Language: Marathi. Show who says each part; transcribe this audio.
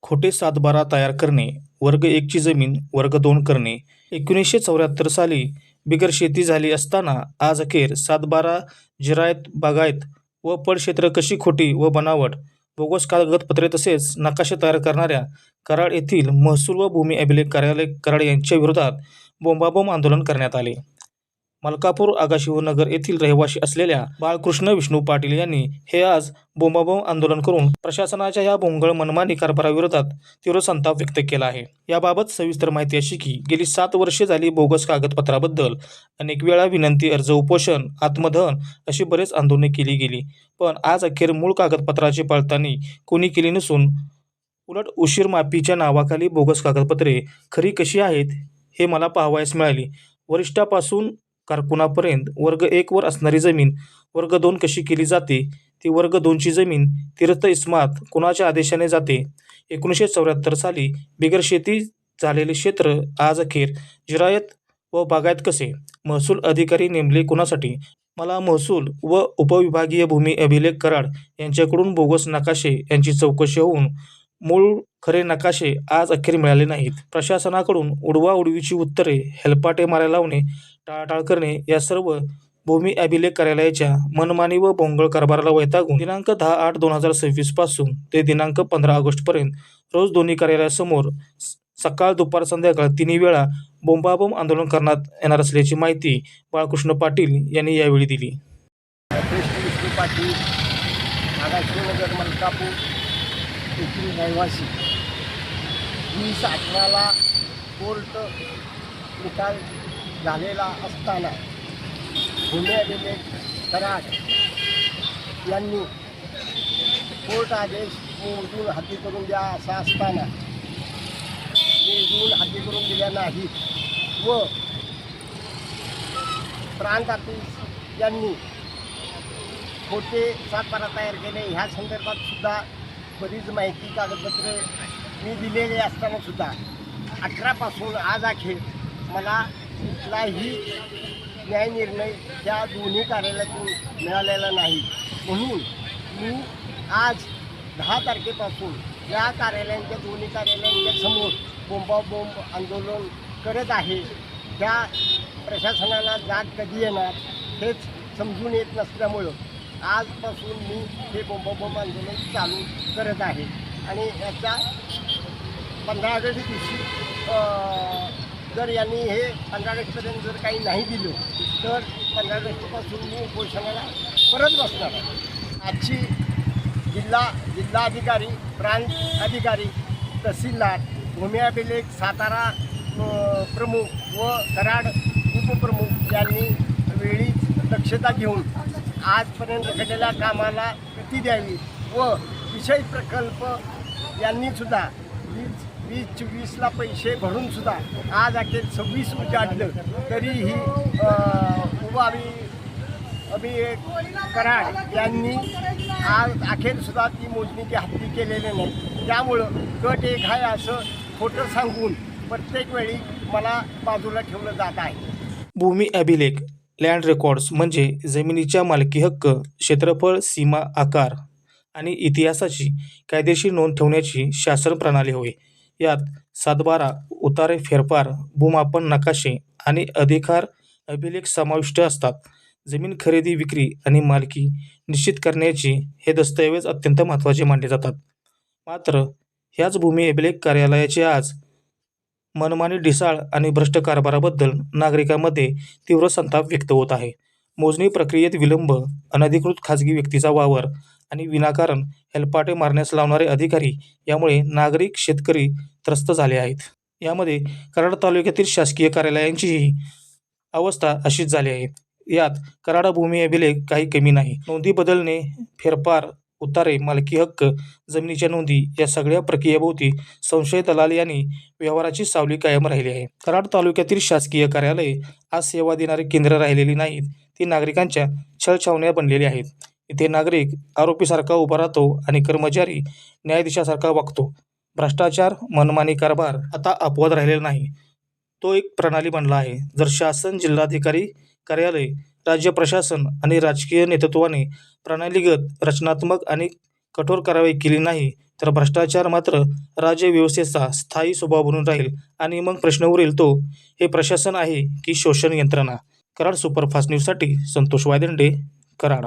Speaker 1: खोटे सातबारा तयार करणे, वर्ग 1ची जमीन वर्ग 2 करणे. 1974 साली बिगर शेती झाली असताना आज अखेर सातबारा, जिरायत, बागायत व पडक्षेत्र कशी खोटी व बनावट, बोगस कागदपत्रे तसेच नकाशे तयार करणाऱ्या कराड येथील महसूल व भूमी अभिलेख कार्यालय कराड यांच्या विरोधात बोंबाबोंब आंदोलन करण्यात आले. मलकापूर आगाशिवनगर येथील रहिवासी असलेल्या बाळकृष्ण विष्णू पाटील यांनी हे आज बोंबाबोंब आंदोलन करून प्रशासनाच्या या भोंगळ मनमानी कारभाराविरोधात तीव्र संताप व्यक्त केला आहे. याबाबत सविस्तर माहिती अशी की गेली 7 वर्षे झाली बोगस कागदपत्राबद्दल अनेक वेळा विनंती, अर्ज, उपोषण, आत्मदहन अशी बरेच आंदोलने केली गेली, पण आज अखेर मूळ कागदपत्राची पडताळणी कोणी केली नसून उलट उशीर माफीच्या नावाखाली बोगस कागदपत्रे खरी कशी आहेत हे मला पाहावयास मिळाली. वरिष्ठापासून कारकुनापर्यंत वर्ग 1 वर असणारी जमीन वर्ग 2 कशी केली जाते, ती वर्ग 2ची जमीन तीर्थ इस्मात कुणाच्या आदेशाने जाते. 1974 साली बिगर शेती झालेले क्षेत्र आज अखेर जिरायत व बागायत कसे? महसूल अधिकारी नेमले कुणासाठी? मला महसूल व उपविभागीय भूमी अभिलेख कराड यांच्याकडून बोगस नकाशे यांची चौकशी होऊन मूळ खरे नकाशे आज अखेर मिळाले नाहीत. प्रशासनाकडून उडवाउडवीची उत्तरे, हेलपाटे मारायला लावणे, टाळाटाळ करणे या सर्व भूमी अभिलेख कार्यालयाच्या मनमानी व भोंगळ कारभाराला वैतागून दिनांक 10/8/2026 पासून ते दिनांक 15 ऑगस्टपर्यंत रोज दोन्ही कार्यालयासमोर सकाळ, दुपार, संध्याकाळ तिन्ही वेळा बोंबाबोंब आंदोलन करण्यात येणार असल्याची माहिती बाळकृष्ण पाटील यांनी यावेळी दिली.
Speaker 2: विष्णू पाटील, आगाशिवनगर, मलकापूर येथील रहिवासी. 2018ला कोर्ट निकाल झालेला असताना भूमी अभिलेख कराड यांनी कोर्ट आदेश मोजून हद्दी करून द्या असा असताना मोजून हद्दी करून दिल्या नाहीत व प्रांत ऑफिस यांनी खोटे सातबारा तयार केले. ह्या संदर्भात सुद्धा बरीच माहिती, कागदपत्रे मी दिलेले असताना सुद्धा 18 आज अखेर मला कुठलाही न्याय निर्णय त्या दोन्ही कार्यालयातून मिळालेला नाही. म्हणून मी आज 10 तारखेपासून या कार्यालयांच्या दोन्ही कार्यालयांच्या समोर बोंबाबोंब आंदोलन करत आहे. त्या प्रशासनाला जाग कधी येणार हेच समजून येत नसल्यामुळं आजपासून मी हे बोंबाबोंब आंदोलन चालू करत आहे. आणि याच्या 15 ऑगस्ट दिवशी जर यांनी हे 15 ऑगस्टपर्यंत जर काही नाही दिलं तर 15 ऑगस्टपासून मी उपोषणाला परत बसणार आहे. आजची जिल्हाधिकारी, प्रांत अधिकारी, तहसीलदार, भूमी अभिलेख सातारा प्रमुख व कराड उपप्रमुख यांनी वेळीच दक्षता घेऊन आजपर्यंत घडलेल्या कामाला गती द्यावी व विषय प्रकल्प यांनीसुद्धा 2024ला पैसे भरूनसुद्धा आज अखेर 26 उजाडलं तरीही कराड यांनी आज अखेरसुद्धा ती मोजणीची हद्दी केलेली नाही. त्यामुळं गट एक आहे असं खोटं सांगून प्रत्येक वेळी मला बाजूला ठेवलं जात आहे.
Speaker 1: भूमी अभिलेख, लँड रेकॉर्ड्स म्हणजे जमिनीच्या मालकी हक्क, क्षेत्रफळ, सीमा, आकार आणि इतिहासाची कायदेशीर नोंद ठेवण्याची शासन प्रणाली होय. यात सातबारा, उतारे, फेरफार, भूमापन नकाशे आणि अधिकार अभिलेख समाविष्ट असतात. जमीन खरेदी, विक्री आणि मालकी निश्चित करण्याचे हे दस्तऐवज अत्यंत महत्त्वाचे मानले जातात. मात्र ह्याच भूमी अभिलेख कार्यालयाचे आज मनमानी, ढिसाळ आणि भ्रष्ट कारभाराबद्दल नागरिकांमध्ये तीव्र संताप व्यक्त होत आहे. मोजणी प्रक्रियेत विलंब, अनधिकृत खाजगी व्यक्तीचा वावर आणि विनाकारण हेलपाटे मारण्यास लावणारे अधिकारी यामुळे नागरिक, शेतकरी त्रस्त झाले आहेत. यामध्ये कराड तालुक्यातील शासकीय कार्यालयांचीही अवस्था अशीच झाली आहे. यात कराड भूमी अभिलेख काही कमी नाही. नोंदी बदलणे, फेरफार, उतारे, मालकी हक्क, जमिनीच्या नोंदी या सगळ्या प्रक्रियेभोवती संशय, दलाली आणि व्यवहाराची सावली कायम राहिली आहे. कराड तालुक्यातील शासकीय कार्यालये आज सेवा देणारी केंद्र राहिलेली नाहीत, ती नागरिकांच्या छळछावण्या बनलेली आहेत. इथे नागरिक आरोपीसारखा उभा राहतो आणि कर्मचारी न्यायाधीशासारखा वागतो. भ्रष्टाचार, मनमानी कारभार आता अपवाद राहिलेला नाही, तो एक प्रणाली बनला आहे. जर शासन, जिल्हाधिकारी कार्यालय, राज्य प्रशासन आणि राजकीय नेतृत्वाने प्रणालीगत, रचनात्मक आणि कठोर कारवाई केली नाही तर भ्रष्टाचार मात्र राज्यव्यवस्थेचा स्थायी स्वभाव बनून राहील आणि मग प्रश्न उरेल तो, हे प्रशासन आहे की शोषण यंत्रणा. कराड सुपरफास्ट न्यूजसाठी संतोष वायदंडे, कराड.